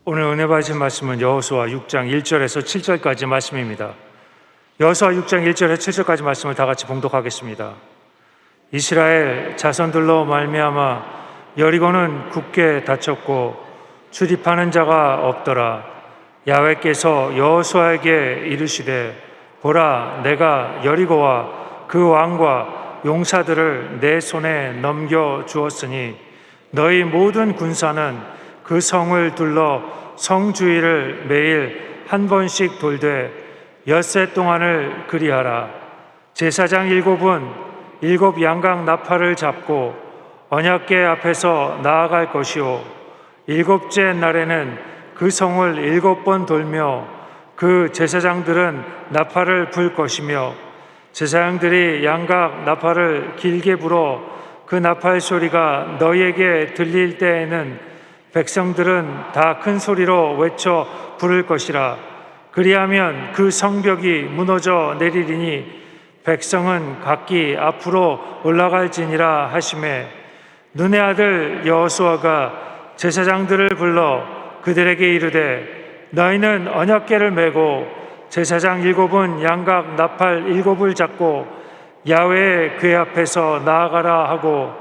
오늘 은혜 받으신 말씀은 여호수아 6장 1절에서 7절까지 말씀입니다. 여호수아 6장 1절에서 7절까지 말씀을 다 같이 봉독하겠습니다. 이스라엘 자손들로 말미암아 여리고는 굳게 닫혔고 출입하는 자가 없더라. 야훼께서 여호수아에게 이르시되 보라, 내가 여리고와 그 왕과 용사들을 내 손에 넘겨 주었으니 너희 모든 군사는 그 성을 둘러 성 주위를 매일 한 번씩 돌되 엿새 동안을 그리하라. 제사장 7은 7 양각 나팔을 잡고 언약궤 앞에서 나아갈 것이요 7째 날에는 그 성을 7번 돌며 그 제사장들은 나팔을 불 것이며 제사장들이 양각 나팔을 길게 불어 그 나팔 소리가 너희에게 들릴 때에는 백성들은 다 큰 소리로 외쳐 부를 것이라. 그리하면 그 성벽이 무너져 내리리니 백성은 각기 앞으로 올라갈지니라 하시매, 눈의 아들 여호수아가 제사장들을 불러 그들에게 이르되 너희는 언약궤를 메고 제사장 7은 양각 나팔 7을 잡고 야훼의 궤 앞에서 나아가라 하고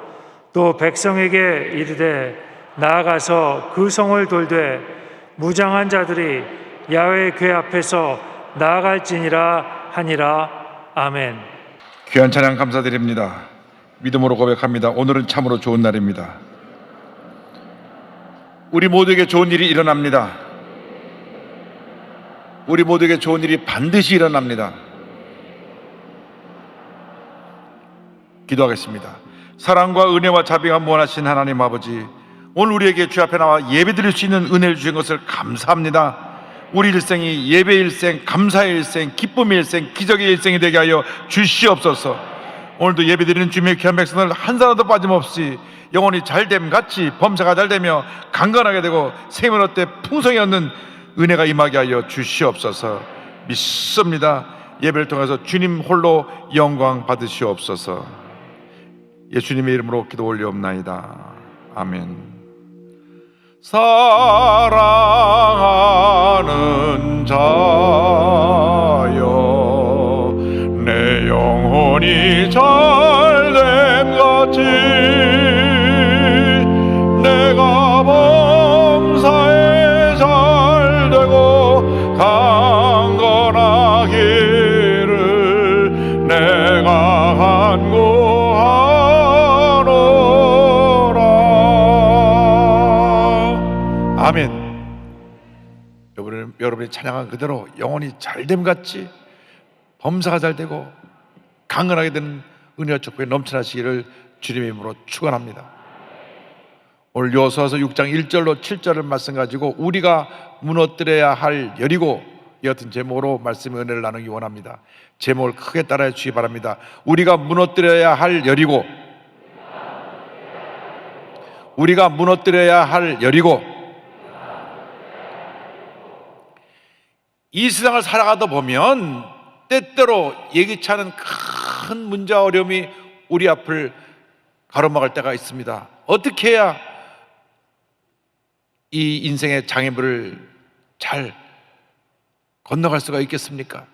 또 백성에게 이르되 나아가서 그 성을 돌되 무장한 자들이 야훼의 궤 앞에서 나아갈지니라 하니라. 아멘. 귀한 찬양 감사드립니다. 믿음으로 고백합니다. 오늘은 참으로 좋은 날입니다. 우리 모두에게 좋은 일이 일어납니다. 우리 모두에게 좋은 일이 반드시 일어납니다. 기도하겠습니다. 사랑과 은혜와 자비가 무한하신 하나님 아버지, 오늘 우리에게 주 앞에 나와 예배드릴 수 있는 은혜를 주신 것을 감사합니다. 우리 일생이 예배의 일생, 감사의 일생, 기쁨의 일생, 기적의 일생이 되게 하여 주시옵소서. 오늘도 예배드리는 주님의 귀한 백성들 한 사람도 빠짐없이 영혼이 잘됨 같이 범사가 잘되며 강건하게 되고 생명을 얻되 풍성히 얻는 은혜가 임하게 하여 주시옵소서. 믿습니다. 예배를 통해서 주님 홀로 영광 받으시옵소서. 예수님의 이름으로 기도 올리옵나이다. 아멘. 사랑하는 자여, 내 영혼이 잘됨 같이 내가 범사에 잘되고 강건하기를 내가 간구하노라. 아멘. 여러분이 찬양한 그대로 영혼이 잘됨 같이 범사가 잘되고 강건하게 되는 은혜와 축복이 넘쳐나시기를 주님의 이름으로 축원합니다. 오늘 여호수아서 6장 1절로 7절을 말씀 가지고 우리가 무너뜨려야 할 여리고, 이 같은 제목으로 말씀의 은혜를 나누기 원합니다. 제목을 크게 따라해 주시기 바랍니다. 우리가 무너뜨려야 할 여리고, 우리가 무너뜨려야 할 여리고. 이 세상을 살아가다 보면 때때로 예기치 않은 큰 문제와 어려움이 우리 앞을 가로막을 때가 있습니다. 어떻게 해야 이 인생의 장애물을 잘 건너갈 수가 있겠습니까?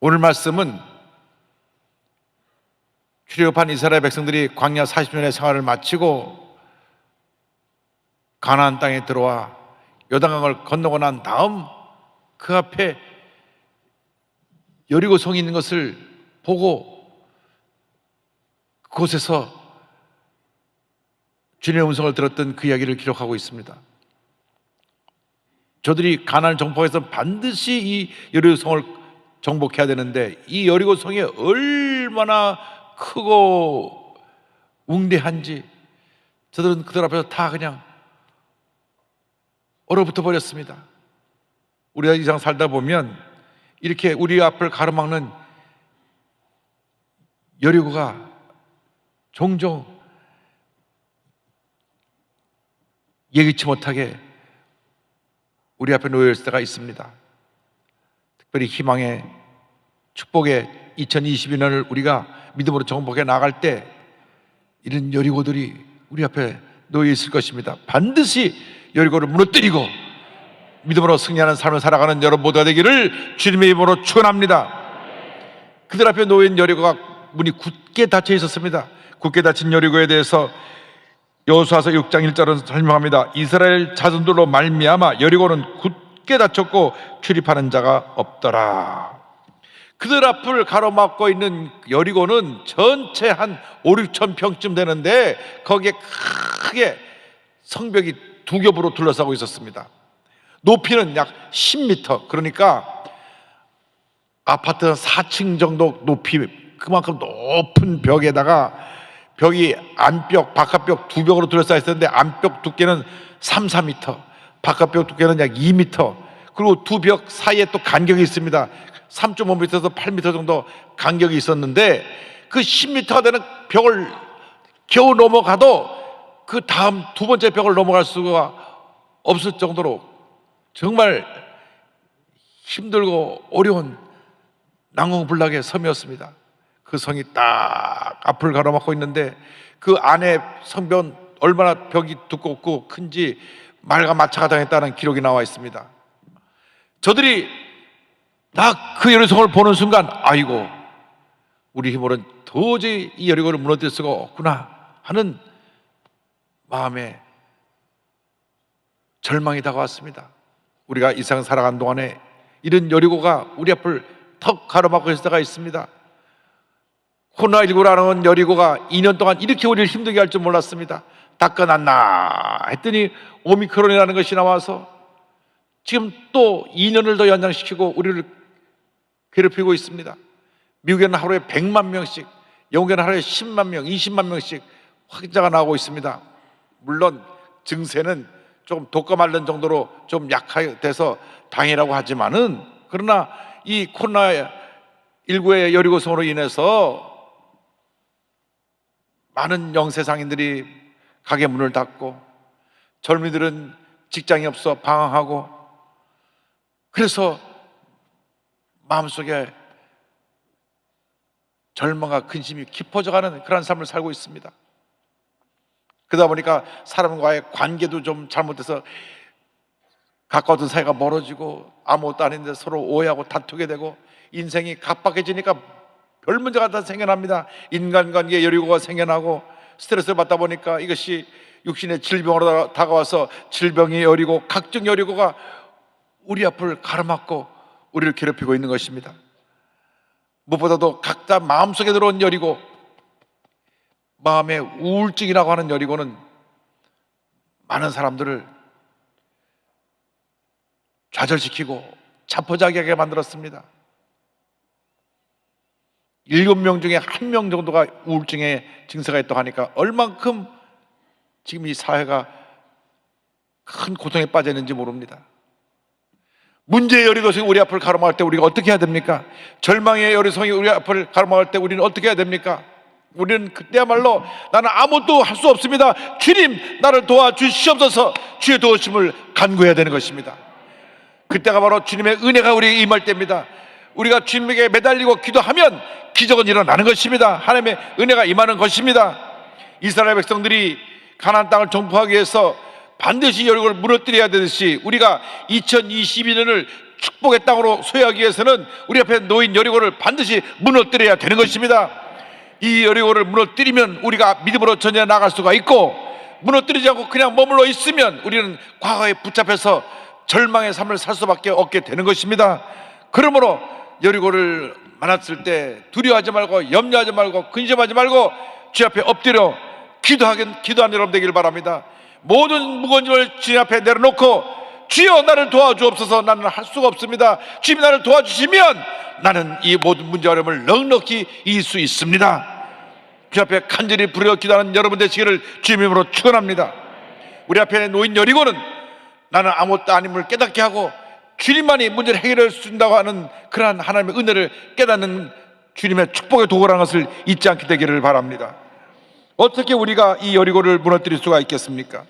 오늘 말씀은 출애굽한 이스라엘 백성들이 광야 40년의 생활을 마치고 가나안 땅에 들어와 요단강을 건너고 난 다음 그 앞에 여리고 성이 있는 것을 보고 그곳에서 주님의 음성을 들었던 그 이야기를 기록하고 있습니다. 저들이 가나안을 정복해서 반드시 이 여리고 성을 정복해야 되는데 이 여리고 성이 얼마나 크고 웅대한지 저들은 그들 앞에서 다 그냥 얼어붙어 버렸습니다. 우리가 이 세상 살다 보면 이렇게 우리 앞을 가로막는 여리고가 종종 예기치 못하게 우리 앞에 놓여 있을 때가 있습니다. 특별히 희망의 축복의 2022년을 우리가 믿음으로 정복해 나갈 때 이런 여리고들이 우리 앞에 놓여 있을 것입니다. 반드시 여리고를 무너뜨리고 믿음으로 승리하는 삶을 살아가는 여러분 모두가 되기를 주님의 이름으로 축원합니다. 그들 앞에 놓인 여리고가 문이 굳게 닫혀 있었습니다. 굳게 닫힌 여리고에 대해서 여호수아서 6장 1절은 설명합니다. 이스라엘 자손들로 말미암아 여리고는 굳게 닫혔고 출입하는 자가 없더라. 그들 앞을 가로막고 있는 여리고는 전체 한 5, 6천 평쯤 되는데 거기에 크게 성벽이 두 겹으로 둘러싸고 있었습니다. 높이는 약 10m, 그러니까 아파트 한 4층 정도 높이, 그만큼 높은 벽에다가 벽이 안벽, 바깥벽 두 벽으로 둘러싸여 있었는데 안벽 두께는 3, 4m, 바깥벽 두께는 약 2m, 그리고 두 벽 사이에 또 간격이 있습니다. 3.5m에서 8m 정도 간격이 있었는데 그 10m가 되는 벽을 겨우 넘어가도 그 다음 두 번째 벽을 넘어갈 수가 없을 정도로 정말 힘들고 어려운 난공불락의 섬이었습니다. 그 성이 딱 앞을 가로막고 있는데 그 안에 성벽은 얼마나 벽이 두껍고 큰지 말과 마차가 당했다는 기록이 나와 있습니다. 저들이 딱 그 여리고성을 보는 순간 아이고, 우리 힘으로는 도저히 이 여리고를 무너뜨릴 수가 없구나 하는 마음에 절망이 다가왔습니다. 우리가 이 세상 살아가는 동안에 이런 여리고가 우리 앞을 턱 가로막고 있을 때가 있습니다. 코로나19라는 여리고가 2년 동안 이렇게 우리를 힘들게 할 줄 몰랐습니다. 다 끝났나 했더니 오미크론이라는 것이 나와서 지금 또 2년을 더 연장시키고 우리를 괴롭히고 있습니다. 미국에는 하루에 100만 명씩, 영국에는 하루에 10만 명, 20만 명씩 확진자가 나오고 있습니다. 물론 증세는 조금 독감 앓는 정도로 좀 약하게 돼서 당이라고 하지만은, 그러나 이 코로나19의 여리고성으로 인해서 많은 영세상인들이 가게 문을 닫고 젊은이들은 직장이 없어 방황하고, 그래서 마음속에 절망과 근심이 깊어져가는 그런 삶을 살고 있습니다. 그러다 보니까 사람과의 관계도 좀 잘못돼서 가까웠던 사이가 멀어지고 아무것도 아닌데 서로 오해하고 다투게 되고 인생이 각박해지니까 별 문제가 다 생겨납니다. 인간관계에 여리고가 생겨나고 스트레스를 받다 보니까 이것이 육신의 질병으로 다가와서 질병이 여리고 각종 여리고가 우리 앞을 가로막고 우리를 괴롭히고 있는 것입니다. 무엇보다도 각자 마음속에 들어온 여리고, 마음의 우울증이라고 하는 여리고는 많은 사람들을 좌절시키고 자포자기하게 만들었습니다. 7명 중에 1명 정도가 우울증의 증세가 있다고 하니까 얼만큼 지금 이 사회가 큰 고통에 빠져 있는지 모릅니다. 문제의 여리고성이 우리 앞을 가로막을 때 우리가 어떻게 해야 됩니까? 절망의 여리고성이 우리 앞을 가로막을 때 우리는 어떻게 해야 됩니까? 우리는 그때야말로 나는 아무것도 할 수 없습니다, 주님 나를 도와주시옵소서, 주의 도우심을 간구해야 되는 것입니다. 그때가 바로 주님의 은혜가 우리에게 임할 때입니다. 우리가 주님에게 매달리고 기도하면 기적은 일어나는 것입니다. 하나님의 은혜가 임하는 것입니다. 이스라엘 백성들이 가나안 땅을 정복하기 위해서 반드시 여리고를 무너뜨려야 되듯이 우리가 2022년을 축복의 땅으로 소유하기 위해서는 우리 앞에 놓인 여리고를 반드시 무너뜨려야 되는 것입니다. 이 여리고를 무너뜨리면 우리가 믿음으로 전혀 나갈 수가 있고, 무너뜨리지 않고 그냥 머물러 있으면 우리는 과거에 붙잡혀서 절망의 삶을 살 수밖에 없게 되는 것입니다. 그러므로 여리고를 만났을 때 두려워하지 말고 염려하지 말고 근심하지 말고 주 앞에 엎드려 기도하는 여러분 되기를 바랍니다. 모든 무거운 짐을 주님 앞에 내려놓고 주여 나를 도와주옵소서, 나는 할 수가 없습니다, 주님이 나를 도와주시면 나는 이 모든 문제 어려움을 넉넉히 이길 수 있습니다. 주 앞에 간절히 부르짖어 기도하는 여러분 되시기를 주님 이름으로 축원합니다. 우리 앞에 놓인 여리고는 나는 아무것도 아님을 깨닫게 하고 주님만이 문제를 해결할 수 있다고 하는 그러한 하나님의 은혜를 깨닫는 주님의 축복의 도구라는 것을 잊지 않게 되기를 바랍니다. 어떻게 우리가 이 여리고를 무너뜨릴 수가 있겠습니까?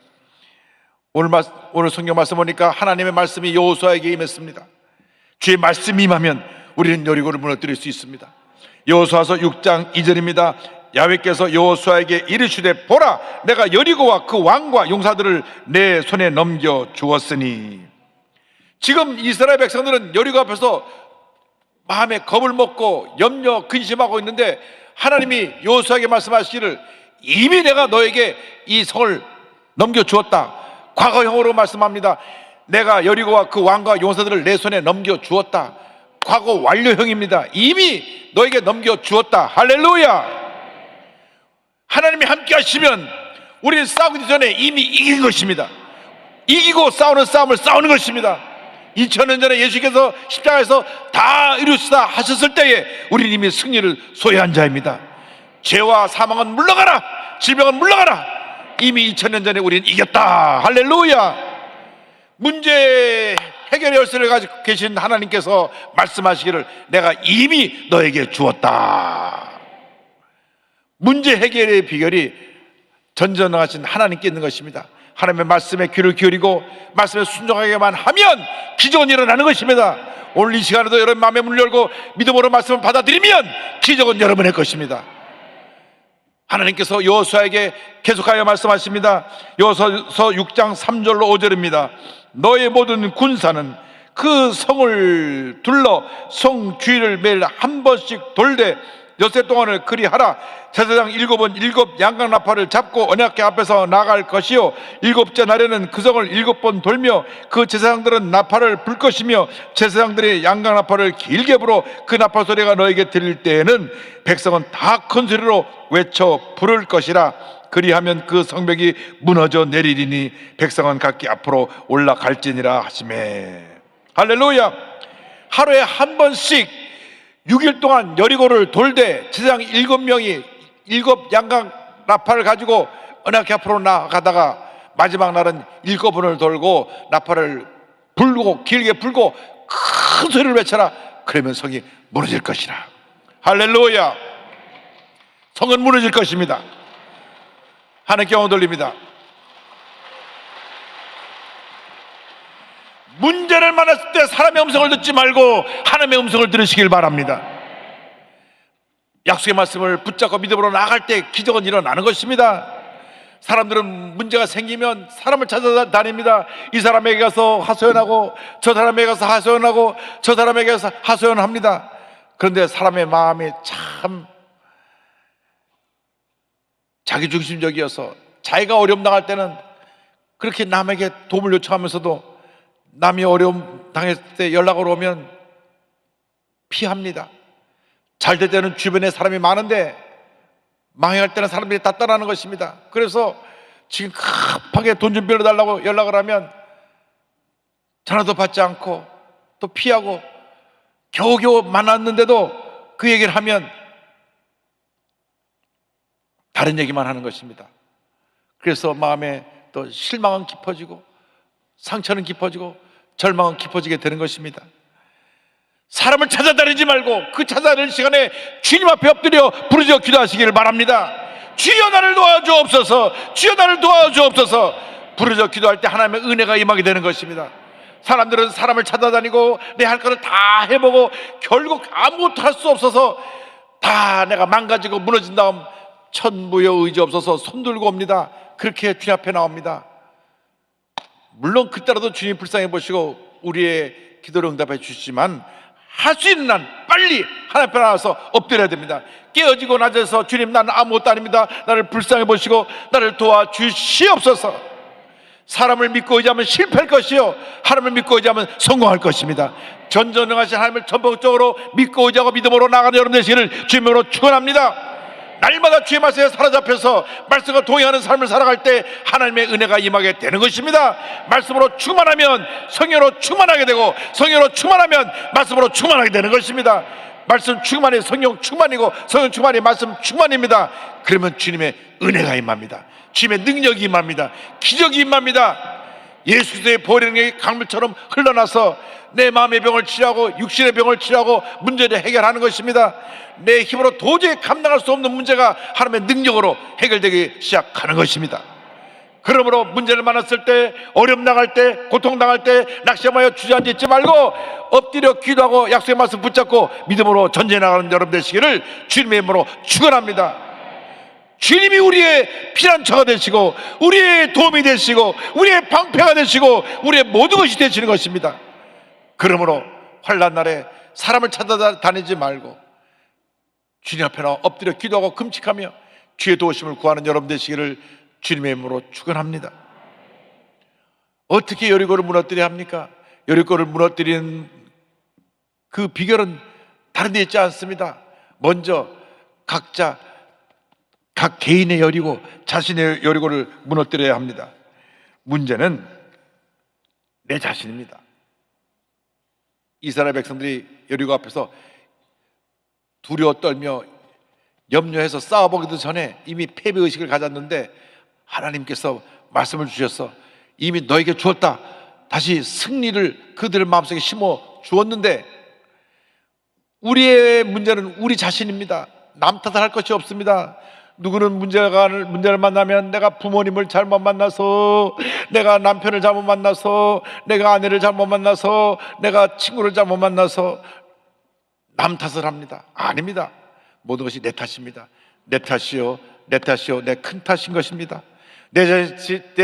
오늘 성경 말씀 보니까 하나님의 말씀이 여호수아에게 임했습니다. 주의 말씀이 임하면 우리는 여리고를 무너뜨릴 수 있습니다. 여호수아서 6장 2절입니다. 야훼께서 여호수아에게 이르시되 보라, 내가 여리고와 그 왕과 용사들을 내 손에 넘겨 주었으니. 지금 이스라엘 백성들은 여리고 앞에서 마음에 겁을 먹고 염려 근심하고 있는데 하나님이 여호수아에게 말씀하시기를 이미 내가 너에게 이 성을 넘겨 주었다. 과거형으로 말씀합니다. 내가 여리고와 그 왕과 용사들을 내 손에 넘겨 주었다. 과거 완료형입니다. 이미 너에게 넘겨 주었다. 할렐루야. 하나님이 함께 하시면 우리는 싸우기 전에 이미 이긴 것입니다. 이기고 싸우는 싸움을 싸우는 것입니다. 2000년 전에 예수께서 십자가에서 다 이루시다 하셨을 때에 우리는 이미 승리를 소유한 자입니다. 죄와 사망은 물러가라, 질병은 물러가라. 이미 2000년 전에 우리는 이겼다. 할렐루야. 문제 해결의 열쇠를 가지고 계신 하나님께서 말씀하시기를 내가 이미 너에게 주었다. 문제 해결의 비결이 전전하신 하나님께 있는 것입니다. 하나님의 말씀에 귀를 기울이고 말씀에 순종하게만 하면 기적은 일어나는 것입니다. 오늘 이 시간에도 여러분 마음의 문을 열고 믿음으로 말씀을 받아들이면 기적은 여러분의 것입니다. 하나님께서 여호수아에게 계속하여 말씀하십니다. 여호수아서 6장 3절로 5절입니다. 너의 모든 군사는 그 성을 둘러 성 주위를 매일 한 번씩 돌되 엿새 동안을 그리하라. 제사장 7은 7 양각 나팔을 잡고 언약궤 앞에서 나갈 것이요 7째 날에는 그 성을 7번 돌며 그 제사장들은 나팔을 불 것이며 제사장들이 양각 나팔을 길게 불어 그 나팔 소리가 너에게 들릴 때에는 백성은 다 큰 소리로 외쳐 부를 것이라. 그리하면 그 성벽이 무너져 내리리니 백성은 각기 앞으로 올라갈지니라 하시매. 할렐루야. 하루에 한 번씩 6일 동안 여리고를 돌되 제사장 7명이 7 양각 나팔을 가지고 언약궤 앞으로 나가다가 마지막 날은 7번을 돌고 나팔을 불고 길게 불고 큰 소리를 외쳐라. 그러면 성이 무너질 것이라. 할렐루야. 성은 무너질 것입니다. 하나님께 영광 돌립니다. 문제를 만났을 때 사람의 음성을 듣지 말고 하나님의 음성을 들으시길 바랍니다. 약속의 말씀을 붙잡고 믿음으로 나아갈 때 기적은 일어나는 것입니다. 사람들은 문제가 생기면 사람을 찾아다닙니다. 이 사람에게 가서 하소연하고 저 사람에게 가서 하소연하고 저 사람에게 가서 하소연합니다. 그런데 사람의 마음이 참 자기중심적이어서 자기가 어려움 당할 때는 그렇게 남에게 도움을 요청하면서도 남이 어려움 당했을 때 연락을 오면 피합니다. 잘 될 때는 주변에 사람이 많은데 망해갈 때는 사람들이 다 떠나는 것입니다. 그래서 지금 급하게 돈 좀 빌려달라고 연락을 하면 전화도 받지 않고 또 피하고 겨우겨우 만났는데도 그 얘기를 하면 다른 얘기만 하는 것입니다. 그래서 마음에 또 실망은 깊어지고 상처는 깊어지고 절망은 깊어지게 되는 것입니다. 사람을 찾아다니지 말고 그 찾아다닐 시간에 주님 앞에 엎드려 부르짖어 기도하시기를 바랍니다. 주여 나를 도와주옵소서, 주여 나를 도와주옵소서. 부르짖어 기도할 때 하나님의 은혜가 임하게 되는 것입니다. 사람들은 사람을 찾아다니고 내 할 것을 다 해보고 결국 아무것도 할 수 없어서 다 내가 망가지고 무너진 다음 천부여 의지 없어서 손들고 옵니다. 그렇게 주님 앞에 나옵니다. 물론 그때라도 주님 불쌍히 보시고 우리의 기도를 응답해 주시지만 할 수 있는 한 빨리 하나님 앞에 나와서 엎드려야 됩니다. 깨어지고 낮아서 주님 나는 아무것도 아닙니다. 나를 불쌍히 보시고 나를 도와주시옵소서. 사람을 믿고 의지하면 실패할 것이요 하나님을 믿고 의지하면 성공할 것입니다. 전전능하신 하나님을 전폭적으로 믿고 의지하고 믿음으로 나가는 여러분 되시기를 주님으로 축원합니다. 날마다 주의 말씀에 사로잡혀서 말씀과 동행하는 삶을 살아갈 때 하나님의 은혜가 임하게 되는 것입니다. 말씀으로 충만하면 성령으로 충만하게 되고 성령으로 충만하면 말씀으로 충만하게 되는 것입니다. 말씀 충만이 성령 충만이고 성령 충만이 말씀 충만입니다. 그러면 주님의 은혜가 임합니다. 주님의 능력이 임합니다. 기적이 임합니다. 예수 그리스도의 보혈이 강물처럼 흘러나서 내 마음의 병을 치료하고 육신의 병을 치료하고 문제를 해결하는 것입니다. 내 힘으로 도저히 감당할 수 없는 문제가 하나님의 능력으로 해결되기 시작하는 것입니다. 그러므로 문제를 만났을 때, 어려움 당할 때, 고통 당할 때 낙심하여 주저앉지 말고 엎드려 기도하고 약속의 말씀 붙잡고 믿음으로 전진해 나가는 여러분 되시기를 주님의 이름으로 축원합니다. 주님이 우리의 피난처가 되시고 우리의 도움이 되시고 우리의 방패가 되시고 우리의 모든 것이 되시는 것입니다. 그러므로 환난 날에 사람을 찾아다니지 말고 주님 앞에 나와 엎드려 기도하고 금식하며 주의 도우심을 구하는 여러분 되시기를 주님의 이름으로 축원합니다. 어떻게 여리고를 무너뜨려야 합니까? 여리고를 무너뜨리는 그 비결은 다른 데 있지 않습니다. 먼저 각자 각 개인의 여리고 자신의 여리고를 무너뜨려야 합니다. 문제는 내 자신입니다. 이스라엘 백성들이 여리고 앞에서 두려워 떨며 염려해서 싸워보기도 전에 이미 패배의식을 가졌는데 하나님께서 말씀을 주셔서 이미 너에게 주었다, 다시 승리를 그들 마음속에 심어 주었는데 우리의 문제는 우리 자신입니다. 남 탓을 할 것이 없습니다. 누구는 문제를 만나면 내가 부모님을 잘못 만나서, 내가 남편을 잘못 만나서, 내가 아내를 잘못 만나서, 내가 친구를 잘못 만나서 남 탓을 합니다. 아닙니다. 모든 것이 내 탓입니다. 내 탓이요, 내 탓이요, 내 큰 탓인 것입니다. 내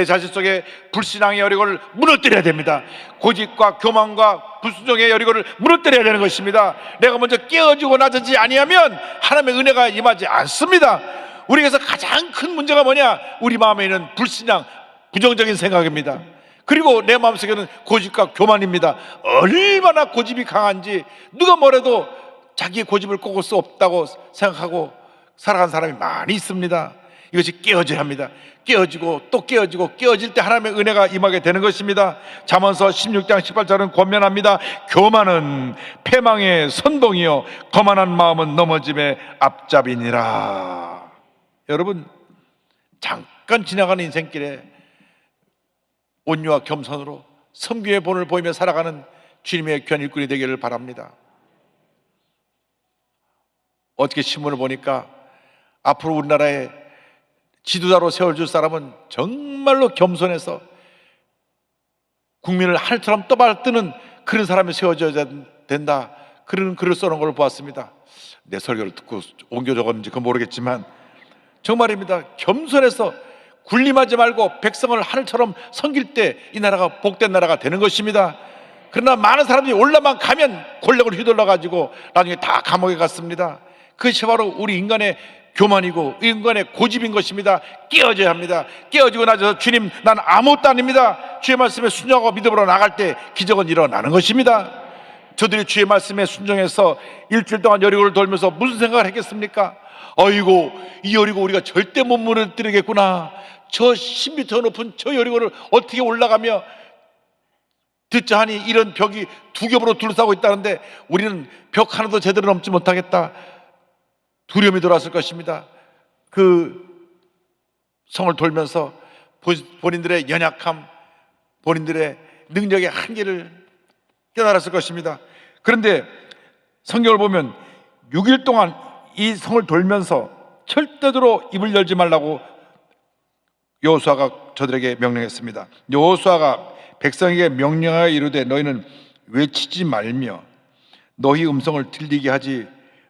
자신 속에 불신앙의 여리고를 무너뜨려야 됩니다. 고집과 교만과 불순종의 여리고를 무너뜨려야 되는 것입니다. 내가 먼저 깨어지고 나서지 아니하면 하나님의 은혜가 임하지 않습니다. 우리에게서 가장 큰 문제가 뭐냐? 우리 마음에 있는 불신앙, 부정적인 생각입니다. 그리고 내 마음속에는 고집과 교만입니다. 얼마나 고집이 강한지 누가 뭐래도 자기의 고집을 꺾을 수 없다고 생각하고 살아간 사람이 많이 있습니다. 이것이 깨어져야 합니다. 깨어지고 또 깨어지고 깨어질 때 하나님의 은혜가 임하게 되는 것입니다. 잠언서 16장 18절은 권면합니다. 교만은 패망의 선봉이요 거만한 마음은 넘어짐의 앞잡이니라. 여러분, 잠깐 지나가는 인생길에 온유와 겸손으로 섬김의 본을 보이며 살아가는 주님의 귀한 일꾼이 되기를 바랍니다. 어떻게 신문을 보니까 앞으로 우리나라에 지도자로 세워줄 사람은 정말로 겸손해서 국민을 하늘처럼 떠받드는 그런 사람이 세워져야 된다, 그런 글을 써놓은 걸 보았습니다. 내 설교를 듣고 옮겨 적었는지 그건 모르겠지만 정말입니다. 겸손해서 군림하지 말고 백성을 하늘처럼 섬길 때 이 나라가 복된 나라가 되는 것입니다. 그러나 많은 사람들이 올라만 가면 권력을 휘둘러 가지고 나중에 다 감옥에 갔습니다. 그것이 바로 우리 인간의 교만이고 인간의 고집인 것입니다. 깨어져야 합니다. 깨어지고 나서 주님, 난 아무것도 아닙니다, 주의 말씀에 순종하고 믿음으로 나갈 때 기적은 일어나는 것입니다. 저들이 주의 말씀에 순종해서 일주일 동안 여리고를 돌면서 무슨 생각을 했겠습니까? 어이고, 이 여리고 우리가 절대 못 무너뜨리겠구나, 저 10m 높은 저 여리고를 어떻게 올라가며 듣자 하니 이런 벽이 두 겹으로 둘러싸고 있다는데 우리는 벽 하나도 제대로 넘지 못하겠다, 두려움이 돌았을 것입니다. 그 성을 돌면서 본인들의 연약함, 본인들의 능력의 한계를 깨달았을 것입니다. 그런데 성경을 보면 6일 동안 이 성을 돌면서 절대로 입을 열지 말라고 여호수아가 저들에게 명령했습니다. 여호수아가 백성에게 명령하여 이르되 너희는 외치지 말며 너희 음성을 들리게 하지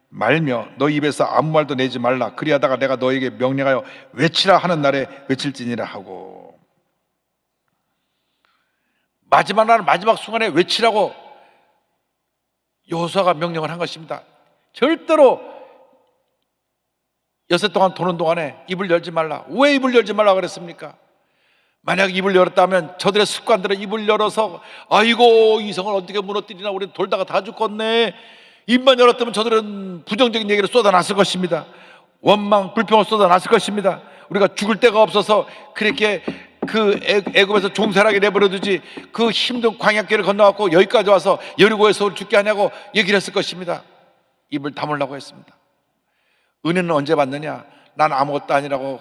말며 너희 입에서 아무 말도 내지 말라. 그리하다가 내가 너희에게 명령하여 외치라 하는 날에 외칠지니라 하고, 마지막 날 마지막 순간에 외치라고 여호수아가 명령을 한 것입니다. 절대로 여섯 동안 도는 동안에 입을 열지 말라. 왜 입을 열지 말라 그랬습니까? 만약 입을 열었다면 저들의 습관대로 입을 열어서 아이고 이 성을 어떻게 무너뜨리나, 우리 돌다가 다 죽겠네, 입만 열었다면 저들은 부정적인 얘기를 쏟아놨을 것입니다. 원망, 불평을 쏟아놨을 것입니다. 우리가 죽을 데가 없어서 그렇게 그 애굽에서 종살하게 내버려두지 그 힘든 광야길을 건너갖고 여기까지 와서 여리고에서 우리 죽게 하냐고 얘기를 했을 것입니다. 입을 다물라고 했습니다. 은혜는 언제 받느냐? 난 아무것도 아니라고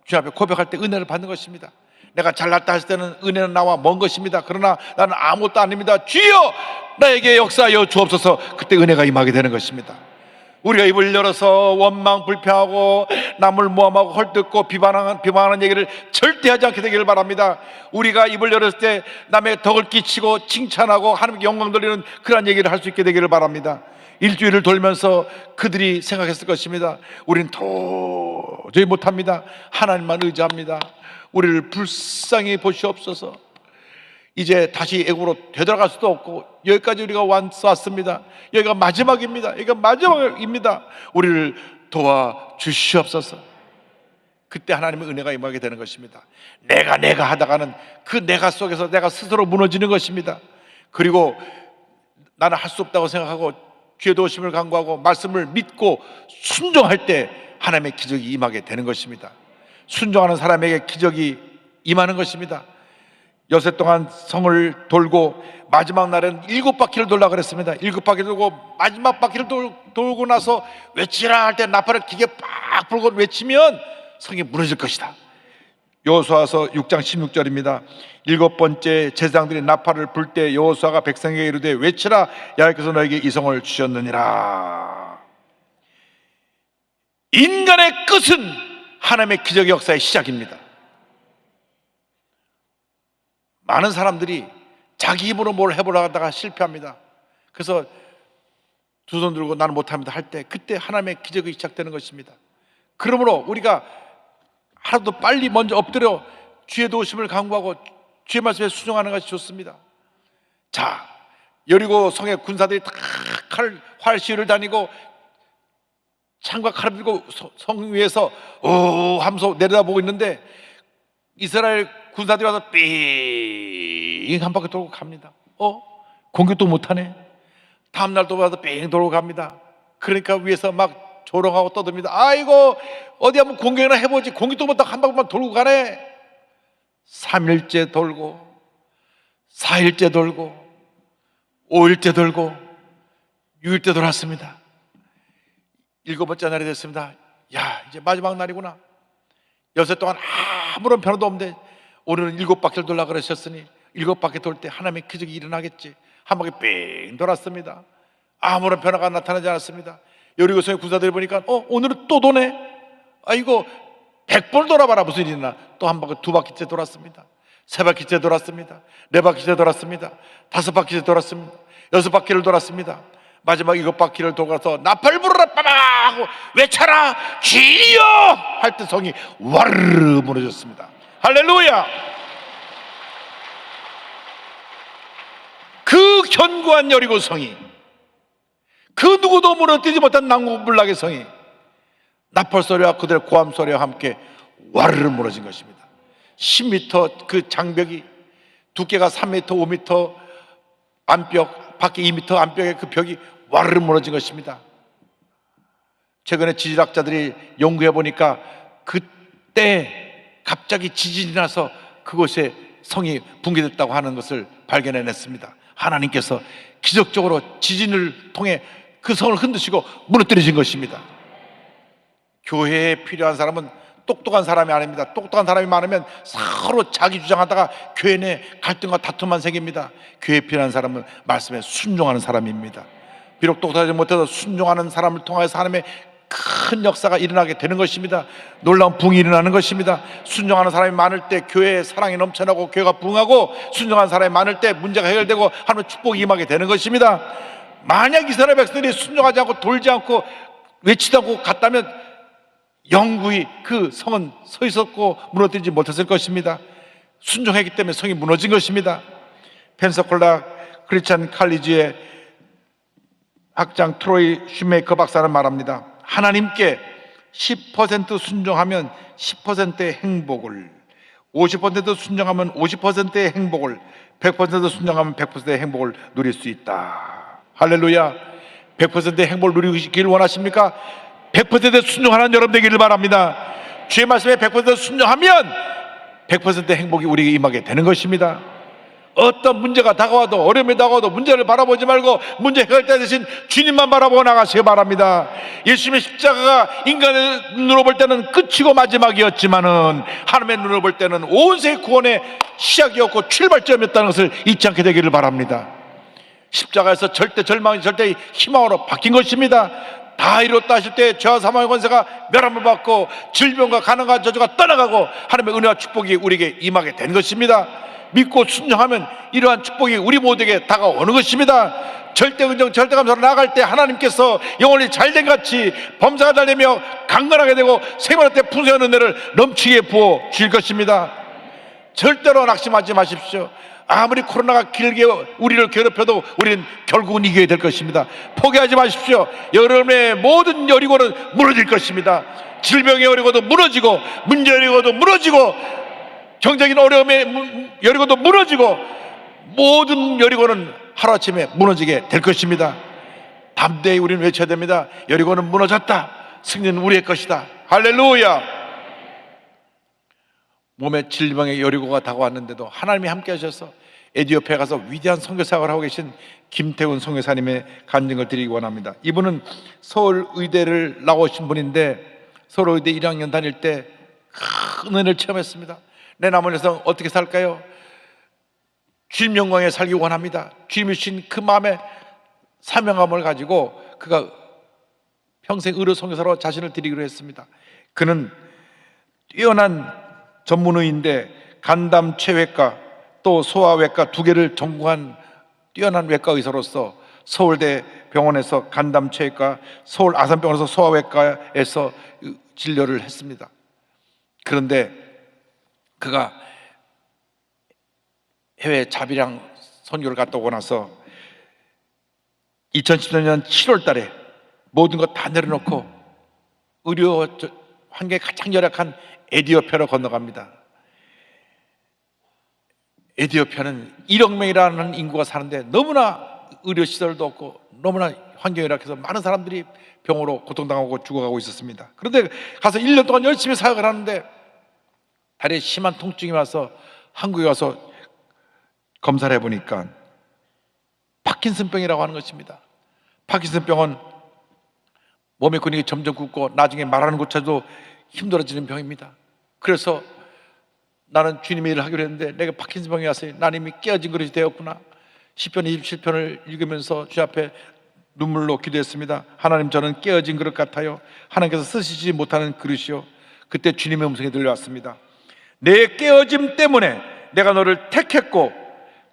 주님 앞에 고백할 때 은혜를 받는 것입니다. 내가 잘났다 했을 때는 은혜는 나와 먼 것입니다. 그러나 나는 아무것도 아닙니다, 주여 나에게 역사하여 주옵소서. 그때 은혜가 임하게 되는 것입니다. 우리가 입을 열어서 원망, 불평하고 남을 모함하고 헐뜯고 비방하는 얘기를 절대 하지 않게 되기를 바랍니다. 우리가 입을 열었을 때 남의 덕을 끼치고 칭찬하고 하나님께 영광 돌리는 그런 얘기를 할 수 있게 되기를 바랍니다. 일주일을 돌면서 그들이 생각했을 것입니다. 우리는 도저히 못합니다. 하나님만 의지합니다. 우리를 불쌍히 보시옵소서. 이제 다시 애굽으로 되돌아갈 수도 없고 여기까지 우리가 왔습니다. 여기가 마지막입니다. 여기가 마지막입니다. 우리를 도와주시옵소서. 그때 하나님의 은혜가 임하게 되는 것입니다. 내가 하다가는 그 내가 속에서 내가 스스로 무너지는 것입니다. 그리고 나는 할 수 없다고 생각하고 주의 도우심을 간구하고 말씀을 믿고 순종할 때 하나님의 기적이 임하게 되는 것입니다. 순종하는 사람에게 기적이 임하는 것입니다. 여세 동안 성을 돌고 마지막 날은 7바퀴를 돌라 그랬습니다. 7바퀴를 돌고 마지막 바퀴를 돌고 나서 외치라 할 때 나팔을 기계 팍 불고 외치면 성이 무너질 것이다. 여호수아서 6장 16절입니다. 7번째 제사장들이 나팔을 불 때 여호수아가 백성에게 이르되 외치라, 여호와께서 너에게 이 성을 주셨느니라. 인간의 끝은 하나님의 기적 역사의 시작입니다. 많은 사람들이 자기 힘으로 뭘 해보려고 하다가 실패합니다. 그래서 두 손 들고 나는 못합니다 할 때 그때 하나님의 기적이 시작되는 것입니다. 그러므로 우리가 하루도 빨리 먼저 엎드려 주의 도우심을 간구하고 주의 말씀에 순종하는 것이 좋습니다. 자, 여리고 성의 군사들이 다 활 시위를 다니고 창과 칼을 들고 성 위에서 오 하면서 내려다보고 있는데 이스라엘 군사들이 와서 삥 한 바퀴 돌고 갑니다. 공격도 못하네. 다음날 또 와서 삥 돌고 갑니다. 그러니까 위에서 막 조롱하고 떠듭니다. 아이고 어디 한번 공격이나 해보지, 공격도 못하고 한 바퀴만 돌고 가네. 3일째 돌고 4일째 돌고 5일째 돌고 6일째 돌았습니다. 7번째 날이 됐습니다. 야, 이제 마지막 날이구나. 여세 동안 아무런 변화도 없는데 오늘은 7바퀴를 돌라 그러셨으니 7바퀴 돌 때 하나님의 기적이 일어나겠지. 한 바퀴 뺑 돌았습니다. 아무런 변화가 나타나지 않았습니다. 여리고성의 군사들이 보니까 오늘은 또 도네. 이거 100번 돌아봐라 무슨 일이 있나. 또 한 바퀴 2바퀴째 돌았습니다. 3바퀴째 돌았습니다. 4바퀴째 돌았습니다. 5바퀴째 돌았습니다. 6바퀴를 돌았습니다. 마지막 7바퀴를 돌아서 나팔 부르라 빠바 하고 외쳐라 주여 할 때 성이 와르르 무너졌습니다. 할렐루야. 그 견고한 여리고 성이, 그 누구도 무너뜨리지 못한 난공불락의 성이 나팔 소리와 그들의 고함 소리와 함께 와르르 무너진 것입니다. 10m 그 장벽이 두께가 3m 5m 안벽 밖에 2m 안벽의 그 벽이 와르르 무너진 것입니다. 최근에 지질학자들이 연구해 보니까 그때 갑자기 지진이 나서 그곳에 성이 붕괴됐다고 하는 것을 발견해냈습니다. 하나님께서 기적적으로 지진을 통해 그 성을 흔드시고 무너뜨리신 것입니다. 교회에 필요한 사람은 똑똑한 사람이 아닙니다. 똑똑한 사람이 많으면 서로 자기 주장하다가 교회 내 갈등과 다툼만 생깁니다. 교회에 필요한 사람은 말씀에 순종하는 사람입니다. 비록 똑똑하지 못해도 순종하는 사람을 통하여서 하나님의 큰 역사가 일어나게 되는 것입니다. 놀라운 붕이 일어나는 것입니다. 순종하는 사람이 많을 때 교회에 사랑이 넘쳐나고 교회가 붕하고, 순종하는 사람이 많을 때 문제가 해결되고 하나님의 축복이 임하게 되는 것입니다. 만약 이스라엘 백성들이 순종하지 않고 돌지 않고 외치지 않고 갔다면 영구히 그 성은 서 있었고 무너뜨리지 못했을 것입니다. 순종했기 때문에 성이 무너진 것입니다. 펜사콜라 크리스찬 칼리지의 학장 트로이 슈메이커 박사는 말합니다. 하나님께 10% 순종하면 10%의 행복을, 50% 순종하면 50%의 행복을, 100% 순종하면 100%의 행복을 누릴 수 있다. 할렐루야. 100%의 행복을 누리길 원하십니까? 100% 순종하는 여러분 되기를 바랍니다. 주의 말씀에 100% 순종하면 100%의 행복이 우리에게 임하게 되는 것입니다. 어떤 문제가 다가와도, 어려움이 다가와도 문제를 바라보지 말고 문제 해결자 대신 주님만 바라보고 나가시기 바랍니다. 예수님의 십자가가 인간의 눈으로 볼 때는 끝이고 마지막이었지만은 하나님의 눈으로 볼 때는 온 세계 구원의 시작이었고 출발점이었다는 것을 잊지 않게 되기를 바랍니다. 십자가에서 절대 절망이 절대 희망으로 바뀐 것입니다. 다 이뤘다 하실 때 죄와 사망의 권세가 멸함을 받고 질병과 가난과 저주가 떠나가고 하나님의 은혜와 축복이 우리에게 임하게 된 것입니다. 믿고 순종하면 이러한 축복이 우리 모두에게 다가오는 것입니다. 절대 은정 절대 감사로 나아갈 때 하나님께서 영혼이 잘된 같이 범사가 잘되며 강건하게 되고 생활할 때 풍성한 은혜를 넘치게 부어 주실 것입니다. 절대로 낙심하지 마십시오. 아무리 코로나가 길게 우리를 괴롭혀도 우리는 결국은 이겨야 될 것입니다. 포기하지 마십시오. 여러분의 모든 여리고는 무너질 것입니다. 질병의 여리고도 무너지고, 문제의 여리고도 무너지고, 경제적인 어려움의 여리고도 무너지고, 모든 여리고는 하루아침에 무너지게 될 것입니다. 담대히 우리는 외쳐야 됩니다. 여리고는 무너졌다. 승리는 우리의 것이다. 할렐루야. 몸에 질병의 여리고가 다가왔는데도 하나님이 함께 하셔서 에티오피아에 가서 위대한 선교사역을 하고 계신 김태훈 선교사님의 간증을 드리기 원합니다. 이분은 서울의대를 나오신 분인데 서울의대 1학년 다닐 때 큰 은혜를 체험했습니다. 내 남은 인생 어떻게 살까요? 주님 영광에 살기 원합니다. 주님이 주신 그 마음의 사명감을 가지고 그가 평생 의료 선교사로 자신을 드리기로 했습니다. 그는 뛰어난 전문의인데 간담체외과 또 소아외과 두 개를 전공한 뛰어난 외과 의사로서 서울대 병원에서 간담체외과, 서울 아산병원에서 소아외과에서 진료를 했습니다. 그런데 그가 해외 자비랑 선교를 갔다 오고 나서 2014년 7월 달에 모든 것 다 내려놓고 의료 환경이 가장 열악한 에티오피아로 건너갑니다. 에티오피아는 1억 명이라는 인구가 사는데 너무나 의료시설도 없고 너무나 환경이 열악해서 많은 사람들이 병으로 고통당하고 죽어가고 있었습니다. 그런데 가서 1년 동안 열심히 사역을 하는데 다리에 심한 통증이 와서 한국에 와서 검사를 해보니까 파킨슨병이라고 하는 것입니다. 파킨슨병은 몸의 근육이 점점 굳고 나중에 말하는 것조차도 힘들어지는 병입니다. 그래서 나는 주님의 일을 하기로 했는데 내가 파킨슨병이 왔어요. 나는 이미 깨어진 그릇이 되었구나. 시편 27편을 읽으면서 주 앞에 눈물로 기도했습니다. 하나님, 저는 깨어진 그릇 같아요. 하나님께서 쓰시지 못하는 그릇이요. 그때 주님의 음성이 들려왔습니다. 내 깨어짐 때문에 내가 너를 택했고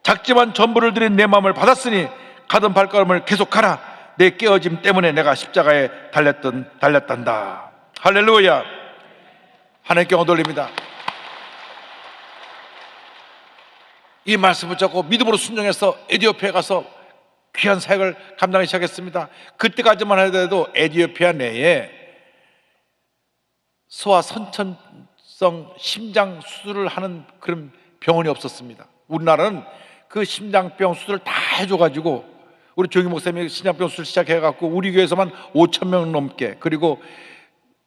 작지만 전부를 드린 내 마음을 받았으니 가던 발걸음을 계속하라. 내 깨어짐 때문에 내가 십자가에 달렸단다. 할렐루야. 하나님께 영광 돌립니다. 이 말씀을 듣고 믿음으로 순종해서 에티오피아에 가서 귀한 사역을 감당하기 시작했습니다. 그때까지만 해도 에티오피아 내에 소아 선천성 심장 수술을 하는 그런 병원이 없었습니다. 우리나라는 그 심장병 수술을 다 해줘가지고 우리 조기 목사님이 심장병 수술 시작해갖고 우리 교회에서만 5,000명 넘게, 그리고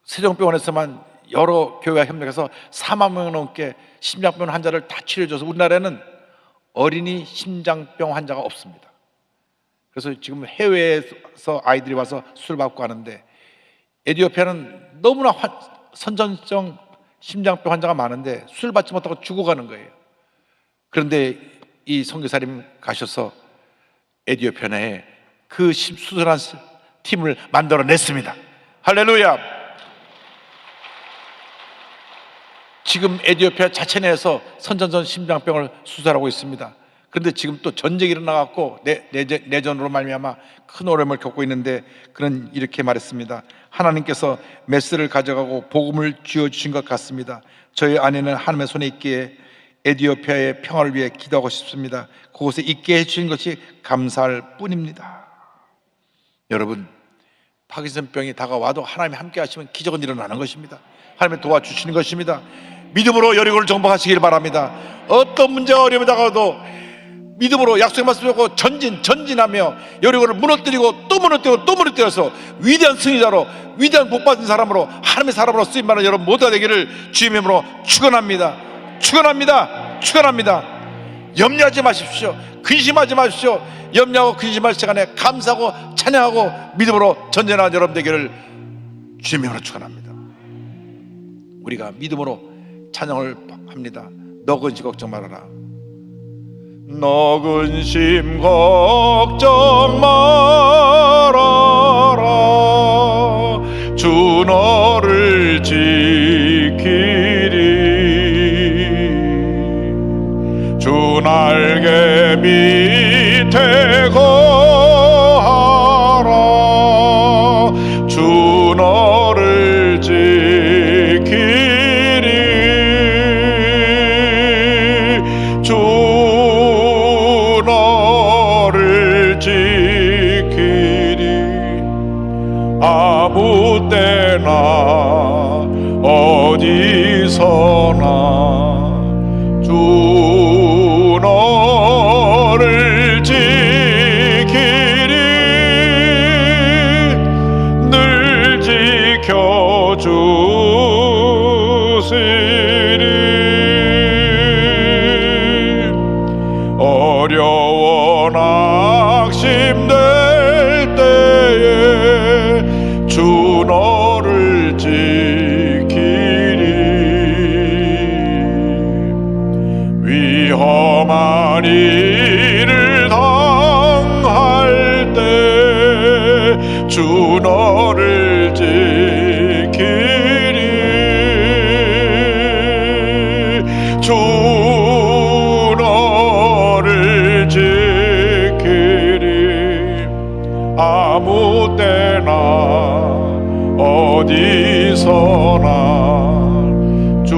세종병원에서만 여러 교회와 협력해서 4만 명 넘게 심장병 환자를 다 치료해줘서 우리나라에는 어린이 심장병 환자가 없습니다. 그래서 지금 해외에서 아이들이 와서 수술 받고 하는데 에티오피아는 너무나 선천성 심장병 환자가 많은데 수술 받지 못하고 죽어가는 거예요. 그런데 이 선교사님 가셔서 에티오피아 내에 그 수술한 팀을 만들어냈습니다. 할렐루야. 지금 에티오피아 자체 내에서 선천성 심장병을 수술하고 있습니다. 그런데 지금 또 전쟁이 일어나갖고 내전으로 말미암아 큰 어려움을 겪고 있는데 그는 이렇게 말했습니다. 하나님께서 메스를 가져가고 복음을 쥐어주신 것 같습니다. 저희 아내는 하나님의 손에 있기에 에티오피아의 평화를 위해 기도하고 싶습니다. 그곳에 있게 해주신 것이 감사할 뿐입니다. 여러분, 파킨슨병이 다가와도 하나님이 함께 하시면 기적은 일어나는 것입니다. 하나님이 도와주시는 것입니다. 믿음으로 여리고를 정복하시길 바랍니다. 어떤 문제가 어려움이 다가와도 믿음으로 약속의 말씀을 듣고 전진하며 여리고를 무너뜨리고 또 무너뜨리고 또 무너뜨려서 위대한 승리자로, 위대한 복받은 사람으로, 하나님의 사람으로 쓰임받는 여러분 모두가 되기를 주님의 이름으로 축원합니다. 축원합니다. 염려하지 마십시오. 근심하지 마십시오. 염려하고 근심할 시간에 감사하고 찬양하고 믿음으로 전진하는 여러분 되기를 주님의 이름으로 축원합니다. 우리가 믿음으로 찬양을 합니다. 너 근심 걱정 말아라. 너 근심 걱정 말아라. 주 너를 지키리. 주 날개 밑에 거 지키리. 아무 때나 어디서나 주 너를 지키리. 늘 지켜주시리. 어려워 낙심될 때에 주 너를 지키리. 위험한 일을 당할 때 주 너를 지키리. 주 너를 지키리. 아무 때나 어디서나 주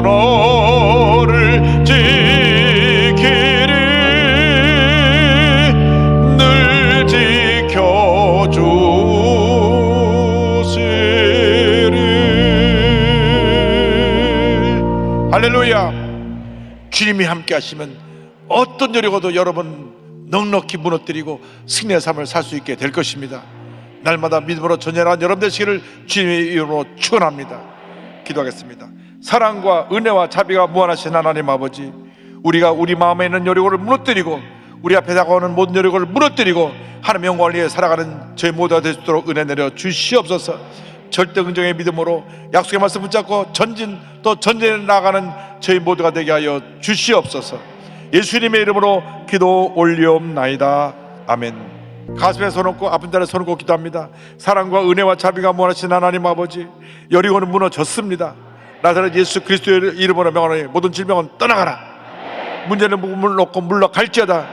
너를 지키리. 늘 지켜주시리. 할렐루야. 주님이 함께 하시면 어떤 여리고도 여러분 넉넉히 무너뜨리고 승리의 삶을 살 수 있게 될 것입니다. 날마다 믿음으로 전진하는 여러분 되시기를 주님의 이름으로 축원합니다. 기도하겠습니다. 사랑과 은혜와 자비가 무한하신 하나님 아버지, 우리가 우리 마음에 있는 여리고를 무너뜨리고 우리 앞에 다가오는 모든 여리고를 무너뜨리고 하나님의 영광을 위해 살아가는 저희 모두가 될 수 있도록 은혜 내려 주시옵소서. 절대 긍정의 믿음으로 약속의 말씀 붙잡고 전진 또 전진해 나가는 저희 모두가 되게 하여 주시옵소서. 예수님의 이름으로 기도 올리옵나이다. 아멘. 가슴에 손 얹고 아픈 자리에 손 얹고 기도합니다. 사랑과 은혜와 자비가 무한하신 하나님 아버지, 여리고는 무너졌습니다. 나사렛 예수 그리스도의 이름으로 명하노니 모든 질병은 떠나가라. 문제는 물 놓고 물러갈지어다.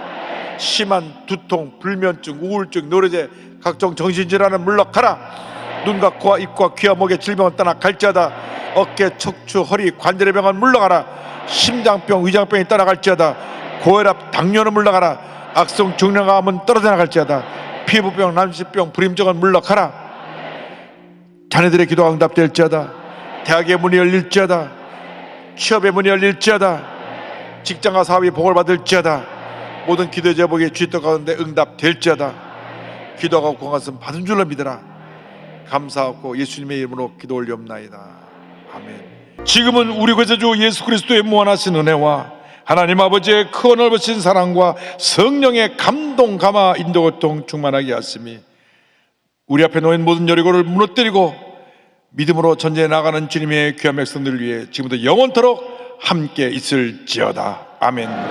심한 두통, 불면증, 우울증, 노래제, 각종 정신질환은 물러가라. 눈과 코와 입과 귀와 목의 질병은 떠나갈지어다. 어깨, 척추, 허리, 관절의 병은 물러가라. 심장병, 위장병이 떠나갈지어다. 고혈압, 당뇨는 물러가라. 악성 중량암은 떨어져 나갈지어다. 피부병, 난시병, 불임증은 물러가라. 자녀들의 기도가 응답될지어다. 대학의 문이 열릴지어다. 취업의 문이 열릴지어다. 직장과 사업이 복을 받을지어다. 모든 기도 제목이 주의 가운데 응답될지어다. 기도하고 구한 받은 줄로 믿으라. 감사하고 예수님의 이름으로 기도 올리옵나이다. 아멘. 지금은 우리 구세주 예수 그리스도의 무한하신 은혜와 하나님 아버지의 크고 넓으신 사랑과 성령의 감동, 감화, 인도, 고통 충만하게 하심이 우리 앞에 놓인 모든 여리고를 무너뜨리고 믿음으로 전진해 나가는 주님의 귀한 백성들을 위해 지금부터 영원토록 함께 있을지어다. 아멘.